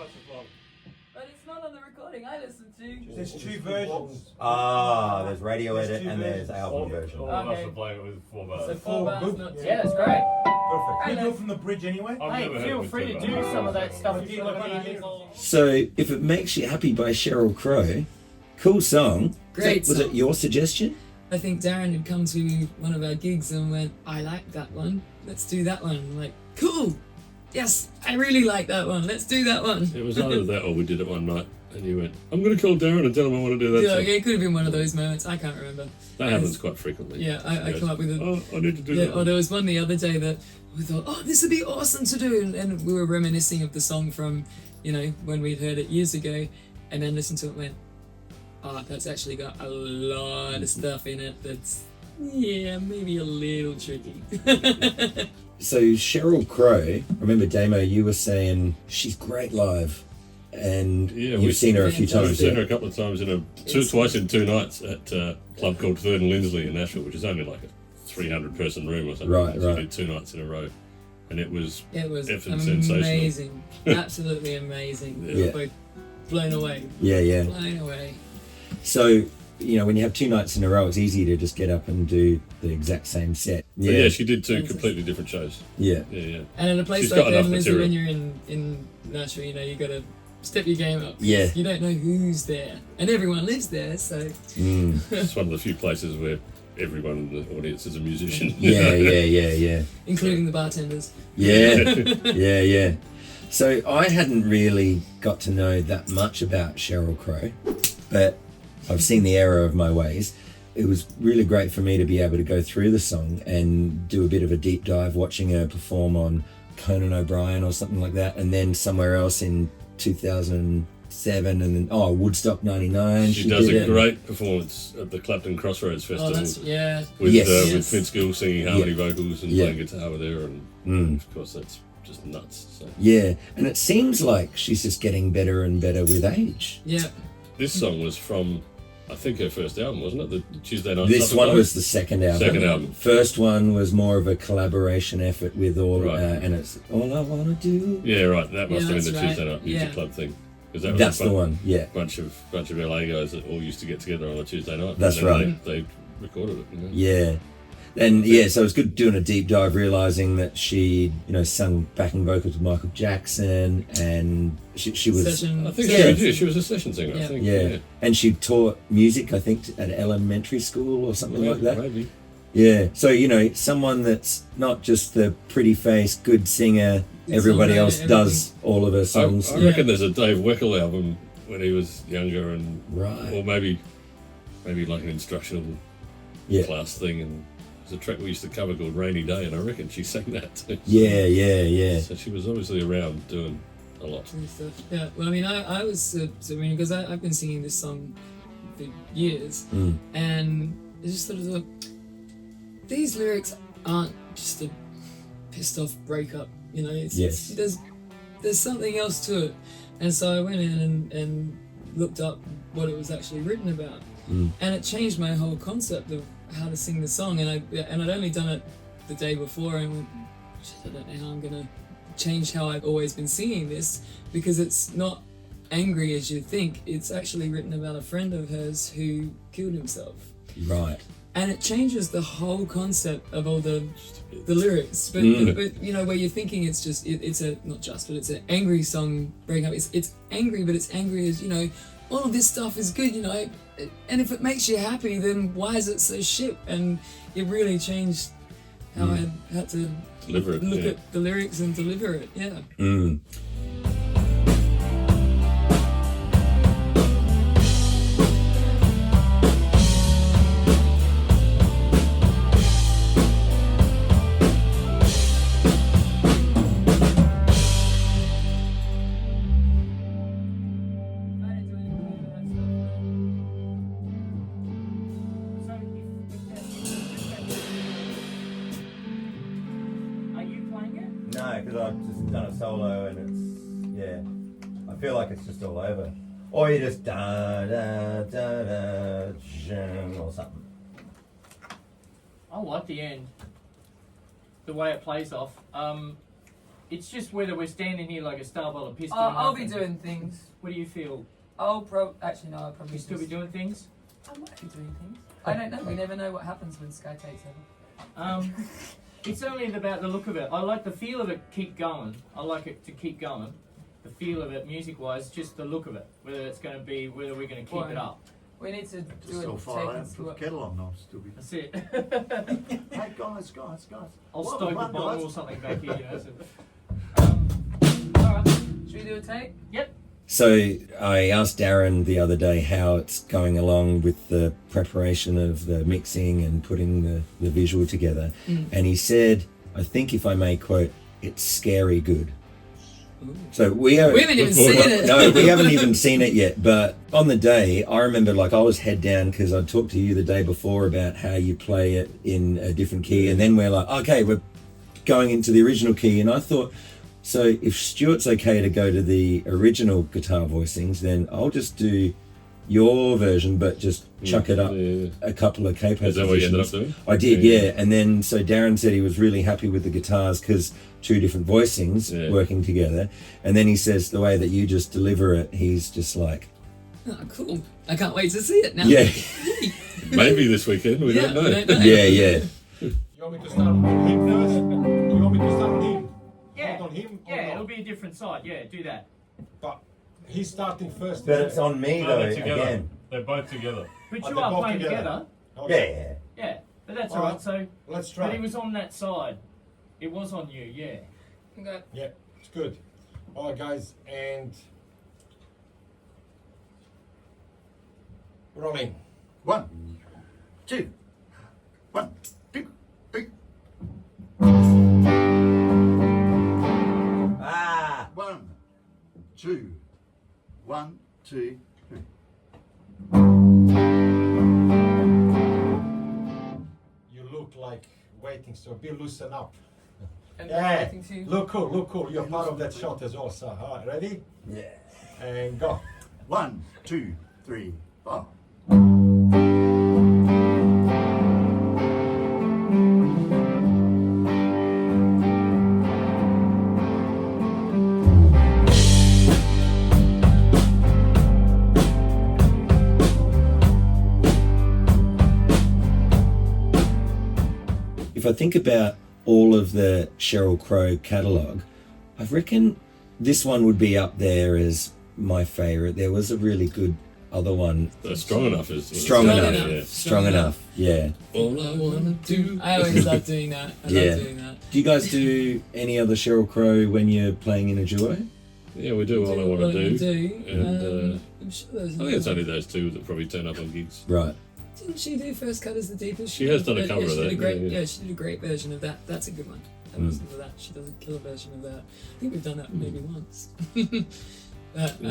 twice as long. But it's not on the recording I listened to. There's two versions. Ah, there's radio edit and there's versions. album version. All of us are playing it with 4 bars. So 4 bars, good. not 2. Yeah, that's great. Perfect. Can you do it from the bridge anyway? I've Hey, never heard it feel with free 2 to do bars. some of that stuff if Do you you want like to it? So, If It Makes You Happy by Sheryl Crow, cool song. Great Was song. it your suggestion? I think Darren had come to one of our gigs and went, I like that one. Let's do that one. I'm like, cool. Yes, I really like that one. Let's do that one. It was either that or we did it one night and you went, I'm going to call Darren and tell him I want to do that Yeah, song. it could have been one of those moments. I can't remember. That happens quite frequently. Yeah, I come up with it. Oh, I need to do Yeah, that. or there was one the other day that we thought, oh, this would be awesome to do. And we were reminiscing of the song from, when we'd heard it years ago, and then listened to it and went, oh, that's actually got a lot of stuff in it that's, maybe a little tricky. So Sheryl Crow, remember Damo, you were saying she's great live, and you've seen her a few We've times. seen her a couple of times twice in 2 nights at a club called Third and Lindsley in Nashville, which is only like a 300-person room or something. Right, so right. we did 2 nights in a row, and it was effing amazing, sensational. absolutely amazing. We were both blown away. Yeah. Blown away. So, when you have 2 nights in a row, it's easy to just get up and do the exact same set. But yeah, she did 2 completely different shows. Yeah. Yeah. And in a place She's like got enough Lindsley, material. when you're in Nashville, you got to step your game up. Yeah. You don't know who's there, and everyone lives there, so. It's one of the few places where everyone in the audience is a musician. Yeah. Including the bartenders. Yeah. So I hadn't really got to know that much about Sheryl Crow, but I've seen the error of my ways. It was really great for me to be able to go through the song and do a bit of a deep dive, watching her perform on Conan O'Brien or something like that, and then somewhere else in 2007, and then Woodstock '99. She does a great performance at the Clapton Crossroads Festival. With Vince Gill singing harmony vocals and playing guitar with her, and of course that's just nuts. So. Yeah, and it seems like she's just getting better and better with age. Yeah. This song was from, I think, her first album, wasn't it? The Tuesday Night. This one was the second album. First one was more of a collaboration effort with and it's All I Wanna Do. Yeah, right. That must have been the right. Tuesday Night Music Club thing. Because That's the one. Yeah. Bunch of LA guys that all used to get together on a Tuesday night. That's right. They recorded it. Yeah. And so it was good doing a deep dive, realizing that she, sung backing vocals with Michael Jackson, and she was. I think she was a session singer. I think. Yeah. And she taught music, I think, at elementary school or something like that. Maybe. Yeah. So someone that's not just the pretty face, good singer. Everybody else does all of her songs. I reckon there's a Dave Weckl album when he was younger, and or maybe like an instructional class thing, and. There's a track we used to cover called Rainy Day, and I reckon she sang that too. Yeah. So she was obviously around doing a lot. Yeah, well, I mean, I was, because I've been singing this song for years, and I just sort of thought, these lyrics aren't just a pissed off breakup, there's something else to it. And so I went in and looked up what it was actually written about, and it changed my whole concept of how to sing the song, and I'd only done it the day before, and went, I don't know how I'm gonna change how I've always been singing this, because it's not angry as you think. It's actually written about a friend of hers who killed himself. Right. And it changes the whole concept of all the lyrics, but where you're thinking it's just it's an angry song breaking up. It's angry, but it's angry as all of this stuff is good, and if it makes you happy, then why is it so shit? And it really changed how I had to look at the lyrics and deliver it. Yeah. No, because I've just done a solo and it's, I feel like it's just all over. Or you just da da da da or something. I like the end. The way it plays off. It's just whether we're standing here like a starbolt pissed. I'll be doing things. What do you feel? I'll actually no, I'll probably You still be doing things? I might be doing things. I don't know. We never know what happens when Zkye takes over. It's only about the look of it. I like the feel of it. Keep going. I like it to keep going. The feel of it, music-wise, just the look of it. Whether we're going to keep it up. We need to Just do still it. fire and put the kettle on. I'll still be. That's it. Hey guys. I'll What stoke a one, bottle guys? or something back here. You know. So. Alright, should we do a take? Yep. So I asked Darren the other day how it's going along with the preparation of the mixing and putting the visual together. And he said, I think if I may quote, it's scary good. So we haven't even seen it. No, we haven't even seen it yet. But on the day, I remember like I was head down because I talked to you the day before about how you play it in a different key. And then we're like, okay, we're going into the original key. And I thought, so if Stuart's okay to go to the original guitar voicings, then I'll just do your version, but just chuck it up a couple of capo positions. Is that what you ended up doing? I did, yeah. And then, so Darren said he was really happy with the guitars because two different voicings working together. And then he says the way that you just deliver it, he's just like... Oh, cool. I can't wait to see it now. Yeah. Maybe this weekend, we don't know. Yeah. You want me to start on him first? You want me to start on him? Yeah. Not on him? or Yeah, not? it'll be a different side. Yeah, do that. But he's starting first. But it's on me, No, though, they're together. again. They're both together. But Oh, you they're are both playing together. together. Okay. Yeah. Yeah, but that's Alright. alright. So, Let's but try. he was on that side. It was on you. Yeah. Okay. Yeah, it's good. Alright, guys, and rolling. 1, 2, 1, 2, 3. Ah! 1, 2, 1, 2, 3. You look like waiting, so be loosen up. And Yeah, waiting to- look cool. You're part of that shot as well, sir. Alright, ready? Yeah. And go. 1, 2, 3, 4. If I think about all of the Sheryl Crow catalogue, I reckon this one would be up there as my favourite. There was a really good other one. Strong enough is Strong enough. Yeah. Strong enough, yeah. All I wanna do. I always love doing that. I Yeah. love doing that. Do you guys do any other Sheryl Crow when you're playing in a duo? Yeah, we do all I want to do. And, And I'm sure there's I think it's only those two that probably turn up on gigs. Right. Didn't she do First Cut as the Deepest? She has done a cover she of did that, a great, yeah. she did a great version of that. That's a good one. I listen to that. She does a killer version of that. I think we've done that maybe once. But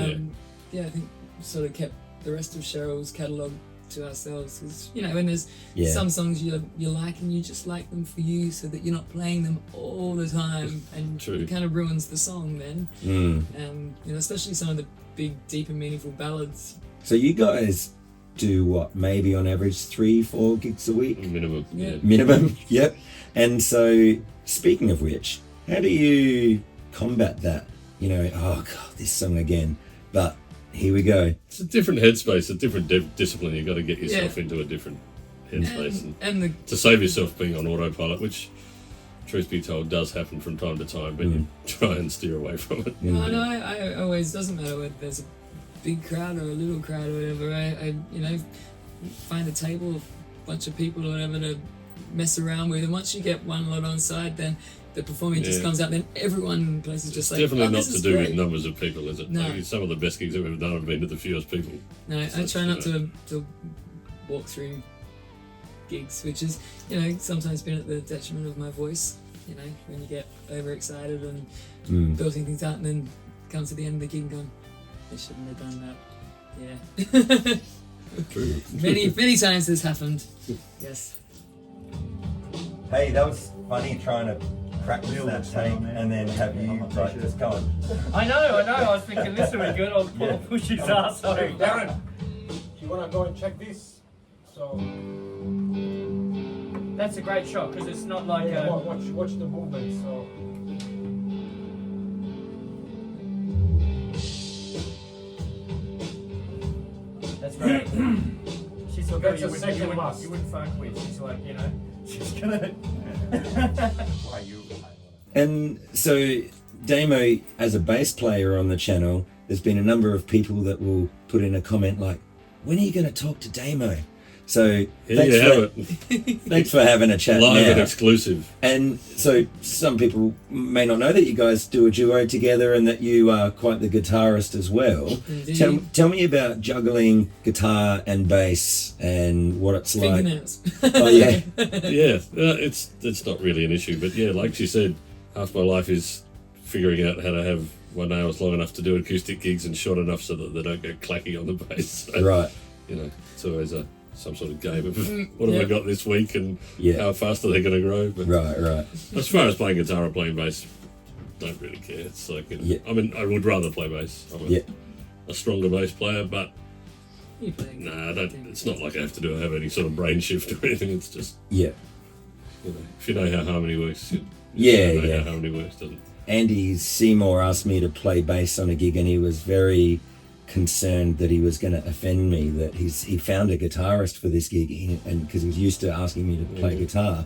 yeah, I think we sort of kept the rest of Cheryl's catalogue to ourselves because when there's some songs you like and you just like them for you, so that you're not playing them all the time, and True. it kind of ruins the song then. And especially some of the big, deep and meaningful ballads. So you guys do what, maybe on average 3-4 gigs a week? Minimum. Yeah. Minimum, yep. And so, speaking of which, how do you combat that? Oh God, this song again. But here we go. It's a different headspace, a different discipline. You've got to get yourself into a different headspace. And And to save yourself being on autopilot, which, truth be told, does happen from time to time, but you try and steer away from it. no, I always, doesn't matter whether there's a big crowd or a little crowd or whatever. I find a table, a bunch of people or whatever to mess around with, and once you get one lot on side, then the performance just comes out. Then everyone in place is just like, Definitely not this to is do great. with numbers of people, is it? No. Like, some of the best gigs I've ever done have been to the fewest people. No, I try not to walk through gigs, which is sometimes been at the detriment of my voice. When you get overexcited and building things out, and then come to the end of the gig and going, I shouldn't have done that. Yeah. True. many times this happened. Yes. Hey, that was funny trying to practice that tape and then have you just going. I know. I was thinking this would be good. I'll push his ass Hey, over. Darren, you want to go and check this? So, That's a great shot because it's not like watch the movement. So, Right. She's a That's girl a you second wouldn't, bus. you wouldn't fuck with. She's like, you know, she's gonna. Why you? And so, Damo, as a bass player on the channel, there's been a number of people that will put in a comment like, when are you going to talk to Damo? So, thanks for having a chat Live now. and exclusive. And so, some people may not know that you guys do a duo together and that you are quite the guitarist as well. Tell me about juggling guitar and bass and what it's like. Fingernails. Oh, yeah. Yeah, it's not really an issue, but yeah, like she said, half my life is figuring out how to have my nails long enough to do acoustic gigs and short enough so that they don't get clacky on the bass. So, Right. you know, it's always some sort of game of what have I got this week and Yeah. how fast are they going to grow. But Right. as far as playing guitar or playing bass, don't really care. It's like, you know, Yeah. I mean, I would rather play bass. I'm Yeah. a stronger bass player, but You play. nah, I don't. It's not like I have to have any sort of brain shift or anything. It's just, Yeah. you know, if you know how harmony works, you Yeah, know yeah. how harmony works, doesn't it? Andy Seymour asked me to play bass on a gig, and he was very concerned that he was going to offend me, that he found a guitarist for this gig, and because he was used to asking me to play guitar.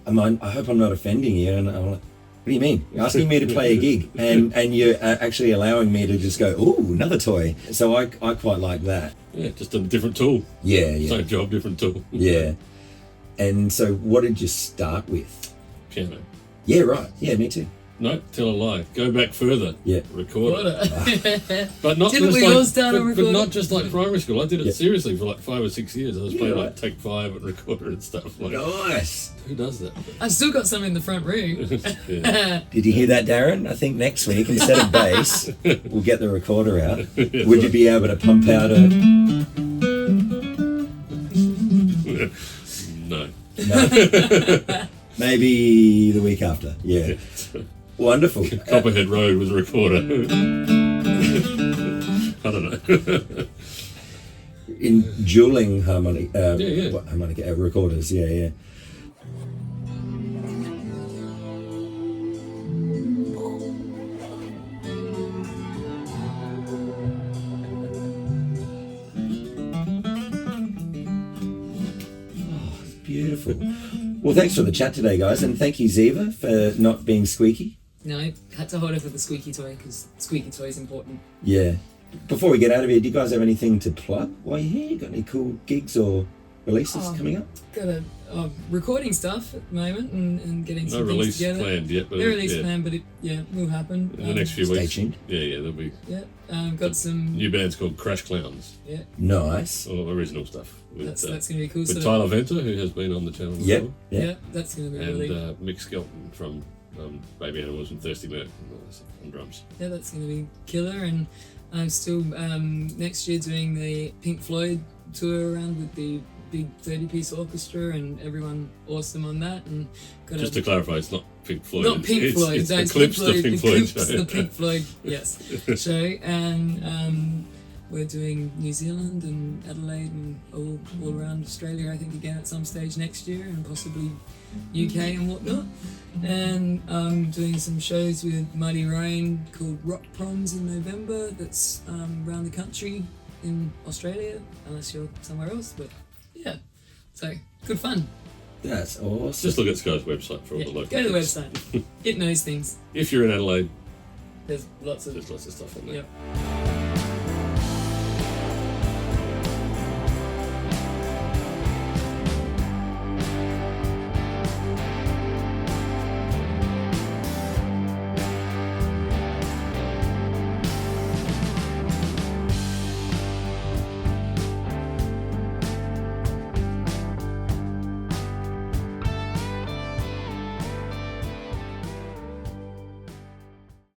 I hope I'm not offending you. And I'm like, what do you mean? You're asking me to play a gig and you're actually allowing me to just go, ooh, another toy. So I quite like that. Yeah, just a different tool. Yeah. Same job, different tool. Yeah. And so what did you start with? Piano. Yeah, right. Yeah, me too. No, tell a lie. Go back further. Yeah. Record it. But not Didn't just we like, all start on but recording? not just like primary school. I did it Yeah. seriously for like 5 or 6 years. I was playing right. like Take 5 and recorder and stuff. Like, Nice. who does that? I've still got some in the front room. Yeah. Did you hear that, Darren? I think next week, instead of bass, we'll get the recorder out. Would you be able to pump out a... No. No. Maybe the week after. Yeah. Wonderful. Copperhead Road was a recorder. I don't know. In dueling harmonica, yeah. harmonica recorders, yeah. Oh, it's beautiful. Well, thanks for the chat today, guys, and thank you, Ziva, for not being squeaky. No, had to hold her for the squeaky toy because squeaky toy is important. Yeah. Before we get out of here, do you guys have anything to plug while you're here? You got any cool gigs or releases coming up? Got a recording stuff at the moment and getting No some things release together. planned yet, but No release yeah. planned, but it will happen. In the next few Stay weeks. tuned. Yeah, there'll be Got some. new bands called Crash Clowns, Nice. or original stuff. With, That's going to be cool. with So Tyler Venter, who has been on the channel Yep. before. yeah, that's going to be And really. Mick Skelton from Baby Animals and Thirsty Merc on drums. Yeah, that's going to be killer. And I'm still next year doing the Pink Floyd tour around with the big 30-piece orchestra and everyone awesome on that. And got Just to clarify, it's not Pink Floyd. not Pink Floyd. It's That's Eclipse, the Pink Floyd Eclipse, show. the Pink Floyd, yes, show. And we're doing New Zealand and Adelaide and all around Australia, I think, again at some stage next year, and possibly UK and whatnot. And I'm doing some shows with Mighty Rain called Rock Proms in November. That's around the country in Australia, unless you're somewhere else. But yeah, so good fun. That's awesome. Just look at Zkye's website for all Yeah, the local go to the gigs. website. It knows things. If you're in Adelaide, There's lots of there's lots of stuff on there. Yep.